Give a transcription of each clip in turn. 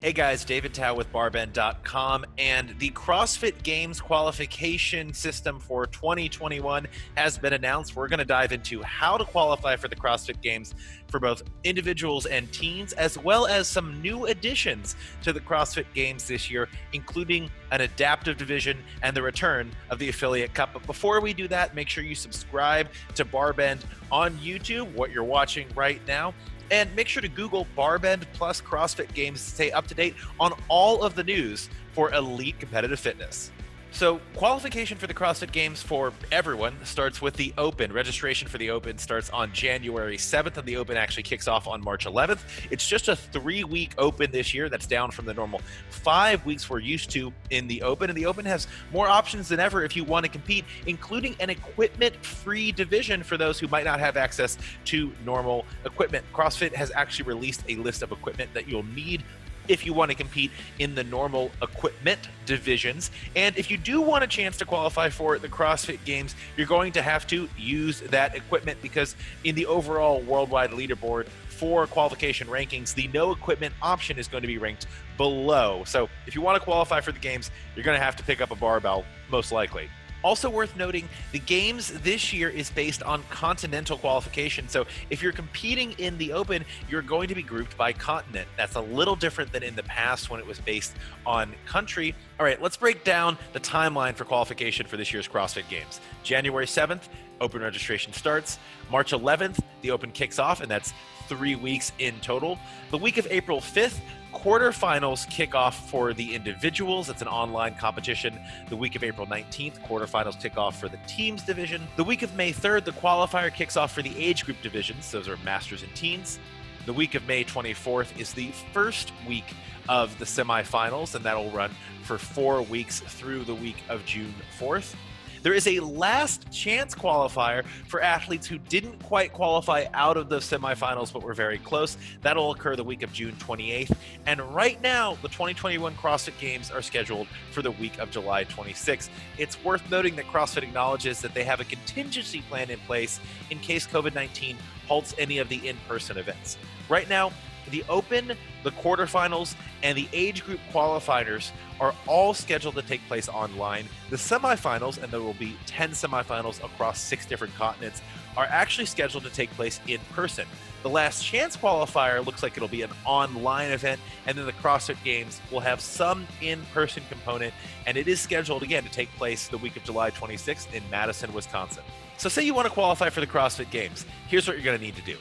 Hey guys, David Tao with barbend.com, and the CrossFit Games qualification system for 2021 has been announced. We're going to dive into how to qualify for the CrossFit Games for both individuals and teams, as well as some new additions to the CrossFit Games this year, including an adaptive division and the return of the Affiliate Cup. But before we do that, make sure you subscribe to Barbend on YouTube, what you're watching right now. And make sure to Google Barbend plus CrossFit Games to stay up to date on all of the news for elite competitive fitness. So qualification for the CrossFit Games for everyone starts with the Open. Registration for the Open starts on January 7th, and the Open actually kicks off on March 11th. It's just a 3-week Open this year. That's down from the normal 5 weeks we're used to in the Open. And the Open has more options than ever if you want to compete, including an equipment-free division for those who might not have access to normal equipment. CrossFit has actually released a list of equipment that you'll need if you want to compete in the normal equipment divisions. And if you do want a chance to qualify for the CrossFit Games, you're going to have to use that equipment, because in the overall worldwide leaderboard for qualification rankings, the no equipment option is going to be ranked below. So if you want to qualify for the games, you're going to have to pick up a barbell, most likely. Also worth noting, the games this year is based on continental qualification. So if you're competing in the Open, you're going to be grouped by continent. That's a little different than in the past when it was based on country. All right, let's break down the timeline for qualification for this year's CrossFit Games. January 7th, Open registration starts. March 11th, the Open kicks off, and that's 3 weeks in total. The week of April 5th, quarterfinals kick off for the individuals. It's an online competition. The week of April 19th, quarterfinals kick off for the teams division. The week of May 3rd, the qualifier kicks off for the age group divisions. Those are masters and teens. The week of May 24th is the first week of the semifinals, and that'll run for 4 weeks through the week of June 4th. There is a last chance qualifier for athletes who didn't quite qualify out of the semifinals but were very close. That'll occur the week of June 28th. And right now, the 2021 CrossFit Games are scheduled for the week of July 26th. It's worth noting that CrossFit acknowledges that they have a contingency plan in place in case COVID-19 halts any of the in-person events. Right now, the Open, the quarterfinals, and the age group qualifiers are all scheduled to take place online. The semifinals, and there will be 10 semifinals across 6 different continents, are actually scheduled to take place in person. The last chance qualifier looks like it'll be an online event, and then the CrossFit Games will have some in-person component, and it is scheduled again to take place the week of July 26th in Madison, Wisconsin. So say you want to qualify for the CrossFit Games. Here's what you're going to need to do.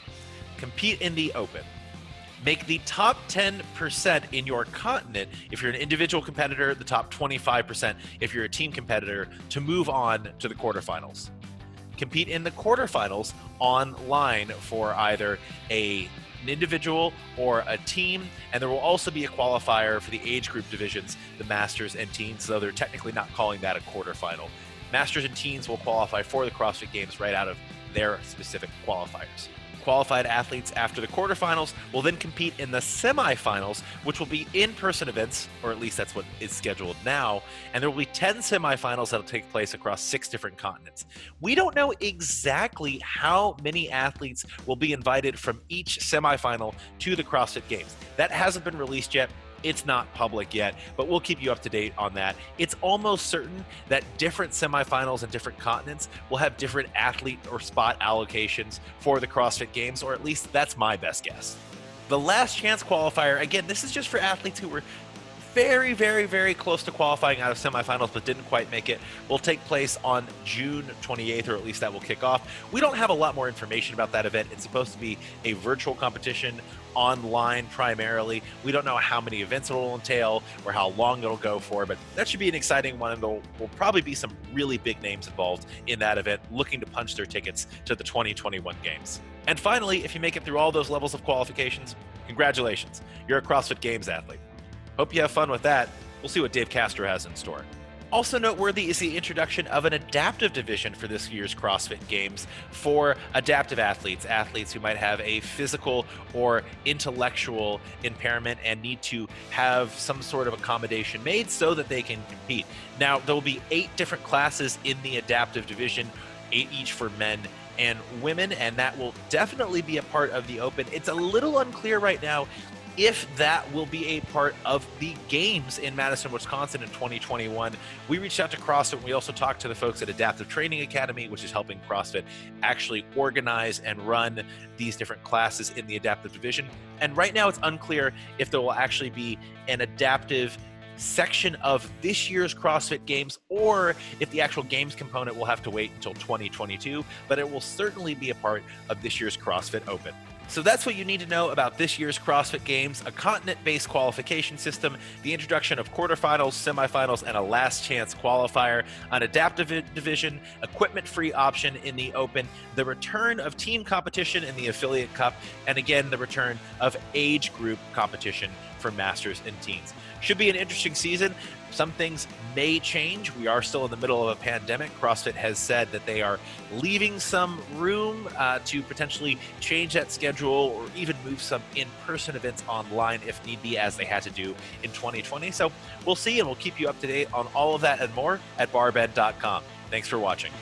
Compete in the Open. Make the top 10% in your continent if you're an individual competitor, the top 25% if you're a team competitor, to move on to the quarterfinals. Compete in the quarterfinals online for either an individual or a team, and there will also be a qualifier for the age group divisions, the masters and teens, though they're technically not calling that a quarterfinal. Masters and teens will qualify for the CrossFit Games right out of their specific qualifiers. Qualified athletes after the quarterfinals will then compete in the semifinals, which will be in-person events, or at least that's what is scheduled now, and there will be 10 semifinals that will take place across 6 different continents. We don't know exactly how many athletes will be invited from each semifinal to the CrossFit Games. That hasn't been released yet. It's not public yet, but we'll keep you up to date on that. It's almost certain that different semifinals and different continents will have different athlete or spot allocations for the CrossFit Games, or at least that's my best guess. The last chance qualifier, again, this is just for athletes who were very, very, very close to qualifying out of semifinals but didn't quite make it, will take place on June 28th, or at least that will kick off. We don't have a lot more information about that event. It's supposed to be a virtual competition, online primarily. We don't know how many events it will entail or how long it'll go for, but that should be an exciting one, and there will probably be some really big names involved in that event looking to punch their tickets to the 2021 Games. And finally, if you make it through all those levels of qualifications, congratulations, you're a CrossFit Games athlete. Hope you have fun with that. We'll see what Dave Castro has in store. Also noteworthy is the introduction of an adaptive division for this year's CrossFit Games for adaptive athletes, athletes who might have a physical or intellectual impairment and need to have some sort of accommodation made so that they can compete. Now, there will be 8 different classes in the adaptive division, 8 each for men and women, and that will definitely be a part of the Open. It's a little unclear right now if that will be a part of the games in Madison, Wisconsin in 2021. We reached out to CrossFit, and we also talked to the folks at Adaptive Training Academy, which is helping CrossFit actually organize and run these different classes in the adaptive division. And right now it's unclear if there will actually be an adaptive section of this year's CrossFit Games, or if the actual games component will have to wait until 2022, but it will certainly be a part of this year's CrossFit Open. So that's what you need to know about this year's CrossFit Games: a continent-based qualification system, the introduction of quarterfinals, semifinals, and a last chance qualifier, an adaptive division, equipment-free option in the Open, the return of team competition in the Affiliate Cup, and again, the return of age group competition for masters and teens. Should be an interesting season. Some things may change. We are still in the middle of a pandemic. CrossFit has said that they are leaving some room to potentially change that schedule or even move some in-person events online if need be, as they had to do in 2020. So we'll see, and we'll keep you up to date on all of that and more at barbend.com. Thanks for watching.